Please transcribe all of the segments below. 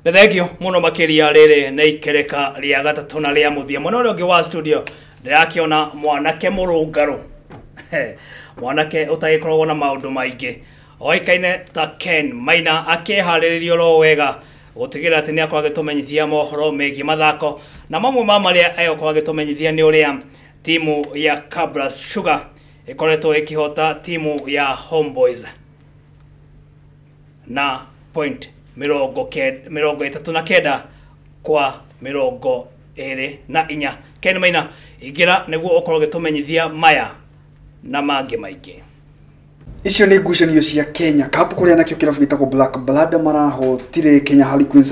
Nethegio muno makiria riri na ikereka ria gatatu na ria muthia muno ri wa studio ndirakiona mwanake murungaru mwanake utagikorwo na maundu maingi oikaine ta Ken Maina akihariririo ro wega gutigira ati ni akwa gitumenyithia mohoro megi mathako na mamwe ma maria ayokwa gitumenyithia ni uria timu ya Kabras Sugar ikoretwo ikihota timu ya Homeboys na point mirongo itatu na kenda kwa mirongo ere na inya. Ken Maina igira neguo okorwo gitumenyithia maya na mangi maingi. Icio ni ngucanio cia Kenya Cup kuria nakio kirabu gitagwo Black Blood marahotire Kenya Harlequins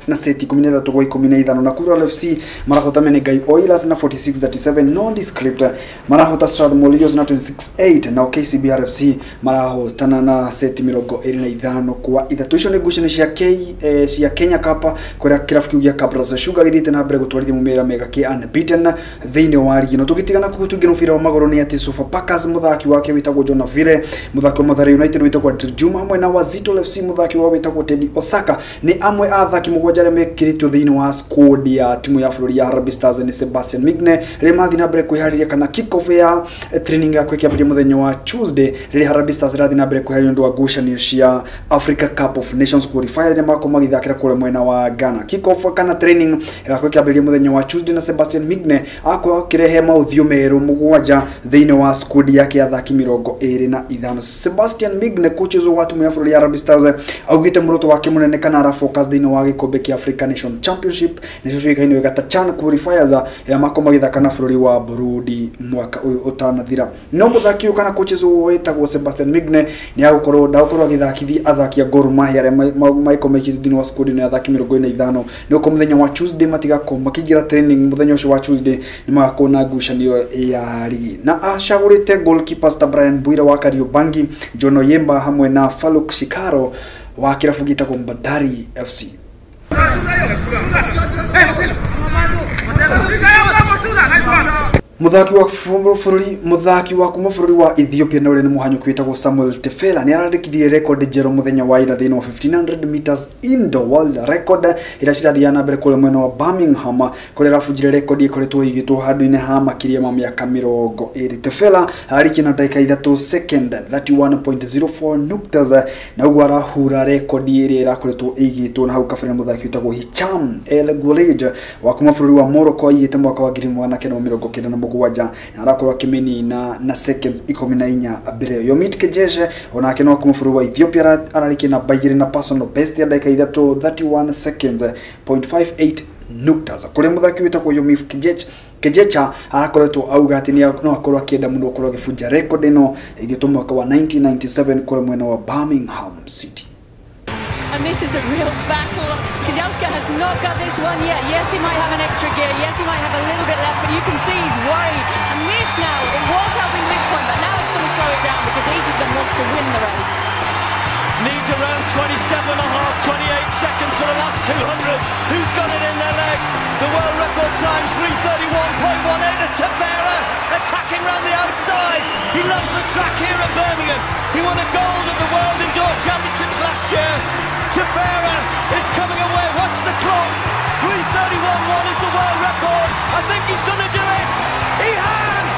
na seti 13 kwa 15 na Kura FC marahota Menengai Oilers na 46-37 Nondescript marahota Strathmore Leos na 26-8 na KCB RFC marahotana na seti 25 kwa ithatu. Icio ni ngucanio cia Kenya Cup kuria kirabu gia Kabras Sugar githite na mbere gutwarithia mumera mega ki unbeaten thiini wa ligi no tugitigana kugutungira mubira wa magoro ni ati Sofapaka muthaki wake witagwo Jonaville muthaki wa Mathare United witagwo Juma hamwe na Wazito FC muthaki wa witagwo Teddy Osaka ni amwe athaki mugwanja aria mekiritwo thiini wa squad ya timu ya bũrũri ya Harambee Stars ni Sebastian Migne rĩrĩa mathi na mbere kwĩharĩria kana kick off ya training ya kwĩkĩambĩrĩria mũthenya wa Tuesday rĩrĩa Harambee Stars irathi na mbere kwĩharĩria nĩ ũndũ wa ngucanio cia Africa Cup of Nations qualifier rĩrĩa makorwo magĩthakĩra kũrĩa mwena wa Ghana. Kick off kana training ya kwĩkĩambĩrĩria mũthenya wa Tuesday na Sebastian Migne akorwo akĩrehe maũthiũ merũ mũgwanja thiini wa squad yake ya athaki 25. Sebastian Migne coaches wa timu ya bũrũri ya Harambee Stars augite muroto wake munene kana ara focus thiini wa gikombe kia Africa Nation Championship nicio ciikaine wega ta CHAN qualifiers ya makoma githaka na bũrũri wa Burundi mwaka uyu utanathira. No muthaki kana coaches wetagwo Sebastian Migne ni agukorwo ndagukorwo agithakithia athaki a Gor Mahia aria maikoma thiini wa squad ni athaki 25 ni uko muthenya wa Tuesday matigako makigira training muthenya ucio wa Tuesday ni magakorwo na ngucanio ya ligi na acagurite goalkeeper ta Brian Bwire wa Kariobangi, John Oyemba hamwe na Faluk Shikaro wa kirabu gitagwo Bandari FC. Muthaki wa kuma bũrũri wa Ethiopia na ule ni muhanyuki witagwo Samuel Tefela ni arandikithire record jero muthenya wa ira thiini wa 1500 meters indoor world record ira cirathia na mbere kule mwena wa Birmingham kule rafujire record ikoretwo igitwo handu-ini ha makiria ma miaka 20. Tefela arikia na dakika 3 second 31.04 nuktas na uguo arahura record iri irakoretwo igitwo na hau kabere muthaki witagwo Hicham El Guleja wa kuma bũrũri wa Morocco yite mwaka wa 1997 arakorwo kimeni na seconds 14 abire Yomit Kejeje onake no kuma bũrũri wa Ethiopia ararikia na baigire na personal best ya dakika 31 seconds 0.58 nuktas kule muthaki witagwo Yomit Kejecha arakoretwo auga ati no akorwo akienda mundu akorwo agibunja record ino igitwo mwaka wa 1997 kule mwena wa Birmingham City. And this is a real battle. Kejelcha has not got this one yet. Yes, he might have an extra gear. Yes, he might have a little bit left, but you can see he's worried. And this now, it was helping this point, but now it's going to slow it down because each of them wants to win the race. Needs around 27.5, 28 seconds for the last 200. Who's got it in their legs? The world record time, 3:31.18. And Tefera attacking round the outside. He loves the track here at Birmingham. He won a gold at the World Indoor Championships last year. Tefera is coming away. Watch the clock. 3:31.1 is the world record. I think he's going to do it. He has!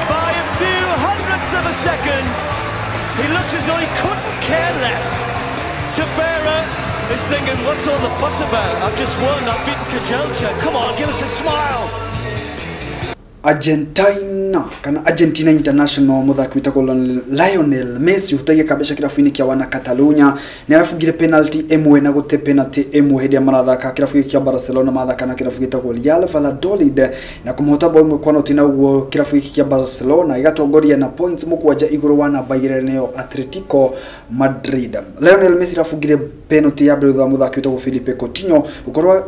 By a few hundredths of a second. He looks as though he couldn't care less. Tefera is thinking, what's all the fuss about? I've just won. I've beaten Kejelcha. Come on, give us a smile. Argentina International muthaki witagwo Lionel Messi utagia kabisha kirabu-ini kia wana Catalunya ni arafungire penalty emwe na gute penalty emwe hedi ya marathaka kirabu kia Barcelona mathaka na kirabu gitagwo Real Valladolid na kumhota bao imwe kwa noti na uguo kirabu kia Barcelona igatongoria na points mugwanja iguru wa namba igire neo Atletico Madrid. Lionel Messi arafungire penalty ya mbere thutha muthaki witagwo Philippe Coutinho ukorwa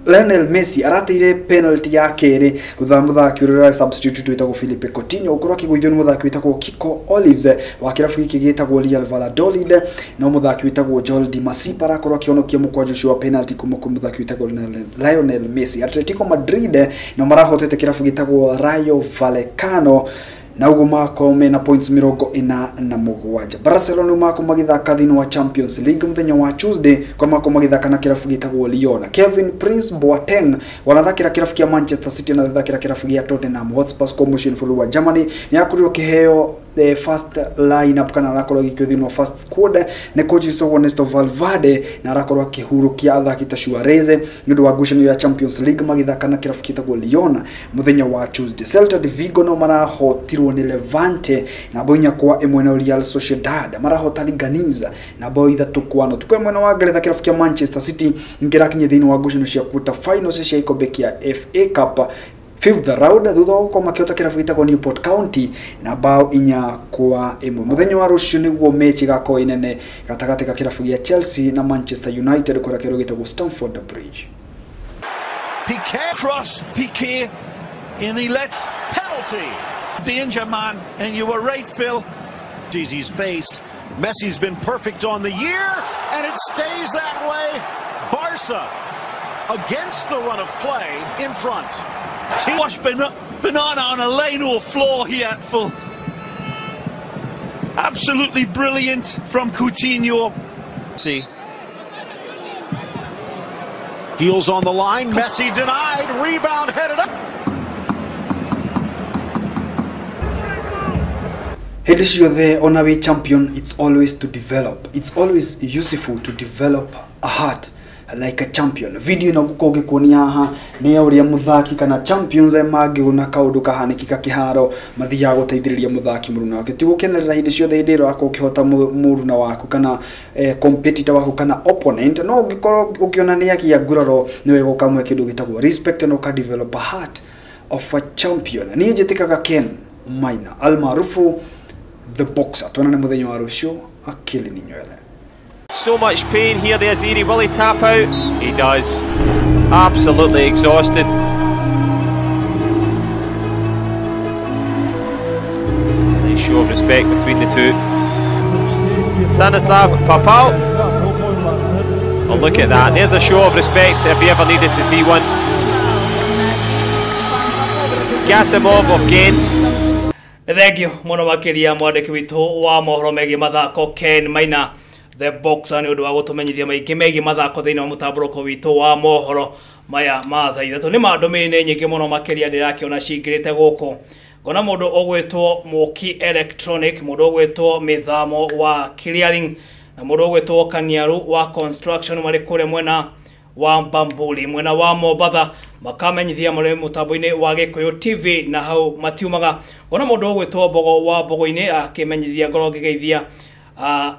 Lionel Messi arateire penalty ya kere thutha muthaki uria substitute witagwo Philippe Coutinho ukorwo akigwithio ni muthaki witagwo Kiko Olives wa kirabu giki gitagwo Real Valladolid no muthaki witagwo Joel Di Masipa arakorwo akionokia mukwanju ucio wa penalty kuma ku muthaki witagwo Lionel Messi. Atletico Madrid no marahotete kirabu gitagwo Rayo Vallecano na ugo mako mena points 47. Barcelona mako magithaka thini wa Champions League muthenya wa Tuesday kwa mako magithaka na kirafu gitagwo Lyon. Kevin Prince Boateng wanathakira kirafu kia Manchester City na thakira kirafu gia Tottenham Hotspur kwa mushini fulu wa Germany. Ni akurio kiheo the first lineup kana rakoro gikyo no first squad ne coach so Ernesto Valverde na rakoro kihuru kia athaki ta Suarez ndu wa gushani ya Champions League magithaka na kirafu kitagwo Lyon muthenya wa Tuesday. Celta de Vigo no marahotirwo ni Levante na boinya kwa emwena Real Sociedad marahotali Ganiza na boitha tukwano tukwe mwena wa Garetha kirafu kia Manchester City ngirakinye thini wa gushani cia quarter finals cia ikombe kia FA Cup 5th round thutha kwa makiota kirafu gitagwo Newport County na bao inya kwa imwe. Muthenya wa rucio niguo mechi gako inene gatagati ka kirafu gia Chelsea na Manchester United kora kiro gitagwo Stamford Bridge. Piqué cross, Piqué in the let penalty. Danger man, and you were right, Phil. He's based. Messi's been perfect on the year, and it stays that way. Barca against the run of play in front. Wash banana on a lino floor here, Phil. Absolutely brilliant from Coutinho. See. Heels on the line, Messi denied, rebound headed up. It is you there on a champion. It's always to develop. It's always useful to develop a heart like a champion. Video na gukoge kuonia ha ni uria muthaki kana champions magi una kaundu kahanikika kiharo mathia guteithiriria muthaki muruna wake tigukenerera hindi ciothe ndiro ako ukihota muruna waku kana competitor waku kana opponent no ugikorwo ukionania kia nguraro niwe gukamwe kindu gitagwo respect no ka develop a heart of a champion. Ni jetikaga Ken Maina almarufu the boxer. Tuonane muthenya wa rucio akili ni nywele. So much pain here, there's Iri. Will he tap out? He does. Absolutely exhausted. Nice show of respect between the two. Stanislav Papal. Oh, look at that. There's a show of respect if you ever needed to see one. Gasimov of Gaines. Thank you muno makiria mwandiki witu wa mohoro megi mathako Ken Maina the boxer ni undu wa gutumenyithia maingi megi mathako thiini wa mutamburoko witu wa mohoro maya ma thaa ithatu ni mandumini nyingi muno makiria ndirakiona cingirite guku ngona mundu ogwitwo Muki Electronic, mundu ogwitwo Mithamo wa Clearing na mundu ogwitwo Kaniaru wa Construction mari kure mwena wa Mbambuli mwena wa Mombatha makamenyithia mure mutambo-ini wa Gikuyu TV na hau matiumaga ngona mundu ogwitwo Mbogo wa Mbogo-ini akimenyithia ngoro ngigeithia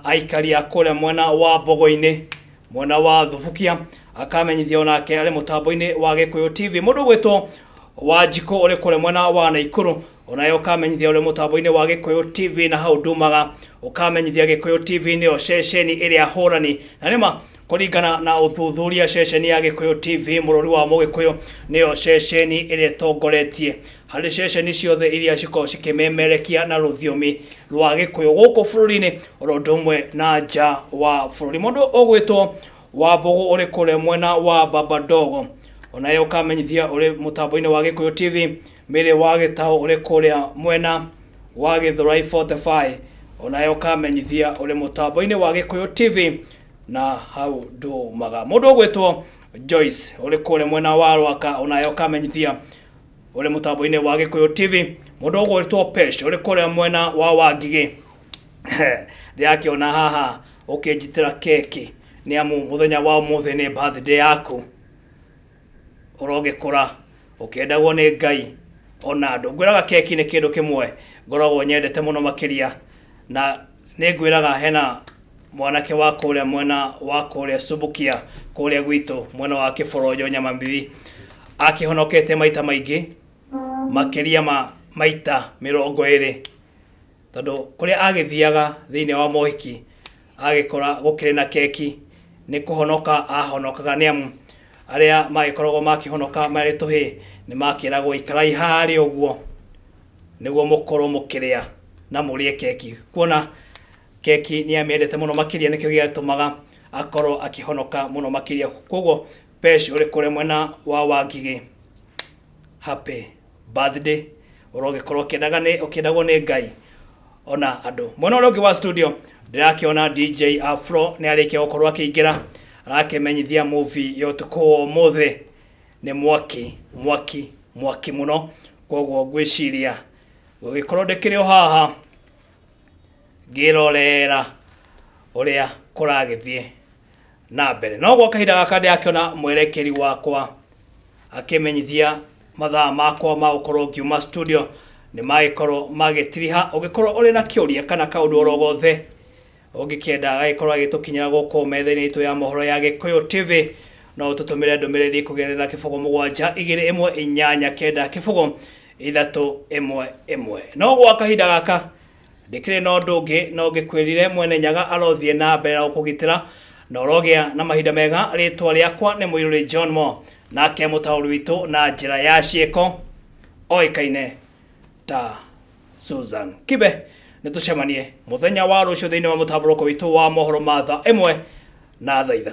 aikari akore mwena wa Mbogo-ini mwena wa Thubukia akamenyithia onake ari mutambo-ini wa Gikuyu TV. Mundu ogwitwo Wanjiko uri kure mwena wa Naikuru onayo kamenyithia uri mutambo-ini wa Gikuyu TV na hau ndumaga ukamenyithia Gikuyu TV ni o ceceni iria hurani na nima kuringana na uthuthuria ceceni ya Gikuyu TV murori wa Mugikuyu niyo ceceni ire tongoretie hari ceceni ciothe iria ciko cikimemerekia na ruthiomi rwa Gikuyu guku bururi-ini rodumwe na nja wa bururi. Mundu ogwitwo wa Mbogo uri kure mwena wa Babadogo onayo kamenyithia uri mutambo-ini wa Gikuyu TV. Mire wa Gitau uri kuria mwena wa Githurai 45 onayo kamenyithia uri mutambo-ini wa Gikuyu TV na hau ndumaga. Mundu ogwitwo Joyce uri kure mwena wa Rwaka onayo kamenyithia uri mutambo-ini wa Gikuyu TV. Mundu ogwitwo Pesh uri kure mwena wa Wangigi ndiakiona haha ukinjitira keki ni amu muthenya wa umuthi ni birthday yaku urogikura ukendagwo ni Ngai ona andu ngwiraga keki ni kindu kimwe ngoragwo nyendete muno makiria na ni ngwiraga hena mwanake wa kuria mwena wa kuria Subukia kuria gwitu mwena wa Kiborojo Nyamambithi akihonokete maita maingi makiria maita 20 tondu kuria agithiaga thiini wa mohiki agikora gukire na keki ni kuhonoka ahonokaga niamu aria magikoragwo makihonoka mari tuhi ni makiragwo ikarai hari uguo niguo mukorwo mukiria na murie keki. Kuona keki ni amiendete muno makiria nikio giatumaga akorwo akihonoka muno makiria. Koguo Pesh uri kure mwena wa Wangigi happy birthday urogikorwo ukindagwo ni Ngai ona andu. Mwena uria ungi wa studio ndirakiona DJ Afro ni arikia gukorwo akiingira arakimenyithia movie yo tuko mothe ni mwaki muno kwoguo ngwiciria gugikorwo ndikiri haha ngirorera uria kuragithie na mbere. No gwa kahinda gaka ndiakiona mwerekeri wakwa akimenyithia mathaa makwa ma gukorwo ngiuma studio ni magikorwo magitiriha. Ugikorwo uri na kiuria kana kaundu orogothe ugikienda agikorwo agitukinyira guko metha-ini itu ya mohoro ya Gikuyu TV no tutumire ndumiriri kugerera kifogo 72189 kifogo 311. No gwa kahinda gaka ndikire no ndungi no gikwirire mwene Nyaga arothie na mbere ukugitira no rogia na mahinda mega. Ritwa riakwa ni Muiruri John Mo nake mutauri witu na njira ya cieko oikaine ta Susan Kibe. Nitucemanie muthenya wa rucio thiini wa mutaburoko witu wa mohoro ma thaa 1 na thaa 3.